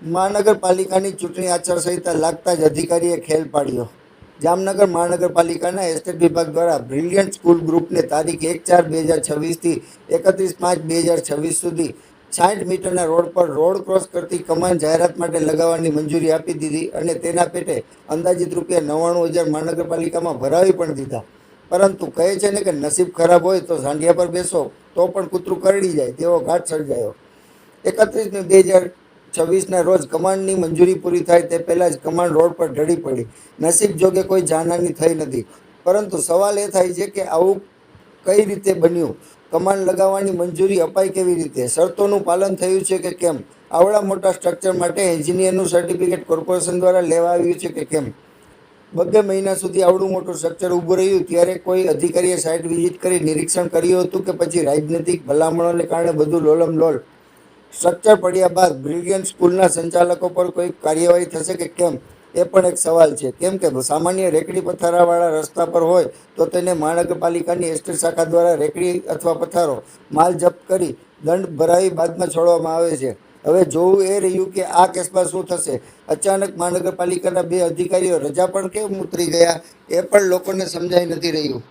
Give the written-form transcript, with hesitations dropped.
મહાનગરપાલિકાની ચૂંટણી આચારસંહિતા લાગતા જ અધિકારીએ ખેલ પાડ્યો. જામનગર મહાનગરપાલિકાના એસ્ટેટ વિભાગ દ્વારા બ્રિલિયન્ટ સ્કૂલ ગ્રુપને તારીખ 1/4/2026થી 31/5/2026 સુધી 60 મીટરના રોડ પર રોડ ક્રોસ કરતી કમાન જાહેરાત માટે લગાવવાની મંજૂરી આપી દીધી અને તેના પેટે અંદાજિત ₹99,000 મહાનગરપાલિકામાં ભરાવી પણ દીધા. પરંતુ કહે છે ને કે નસીબ ખરાબ હોય તો સાંઢિયા પર બેસો તો પણ કૂતરું કરડી જાય તેવો ઘાટ સર્જાયો. 31/2/2026ના રોજ કમાન્ડની મંજૂરી પૂરી થાય તે પહેલાં જ કમાન્ડ રોડ પર ઢળી પડી. નસીબ જોગે કોઈ જાનહાનિ થઈ નથી, પરંતુ સવાલ એ થાય છે કે આવું કઈ રીતે બન્યું? કમાન્ડ લગાવવાની મંજૂરી અપાઈ કેવી રીતે? શરતોનું પાલન થયું છે કે કેમ? આવડા મોટા સ્ટ્રક્ચર માટે એન્જિનિયરનું સર્ટિફિકેટ કોર્પોરેશન દ્વારા લેવા આવ્યું છે કે કેમ? 2 મહિના સુધી આવડું મોટું સ્ટ્રક્ચર ઊભું રહ્યું ત્યારે કોઈ અધિકારીએ સાઇટ વિઝિટ કરી નિરીક્ષણ કર્યું હતું કે પછી રાજનૈતિક ભલામણોને કારણે બધું લોલમલોલ? સ્ટ્રક્ચર પડ્યા બાદ બ્રિલિયન્ટ સ્કૂલના સંચાલકો પર કોઈ કાર્યવાહી થશે કે કેમ, એ પણ એક સવાલ છે. કેમ કે સામાન્ય રેકડી પથ્થારવાળા રસ્તા પર હોય તો તેને મહાનગરપાલિકાની એસ્ટેટ શાખા દ્વારા રેકડી અથવા પથ્થારો માલ જપ્ત કરી દંડ ભરાવી બાદમાં છોડવામાં આવે છે. હવે જોવું એ રહ્યું કે આ કેસમાં શું થશે. અચાનક મહાનગરપાલિકાના 2 અધિકારીઓ રજા પણ કેમ ઉતરી ગયા એ પણ લોકોને સમજાઈ નથી રહ્યું.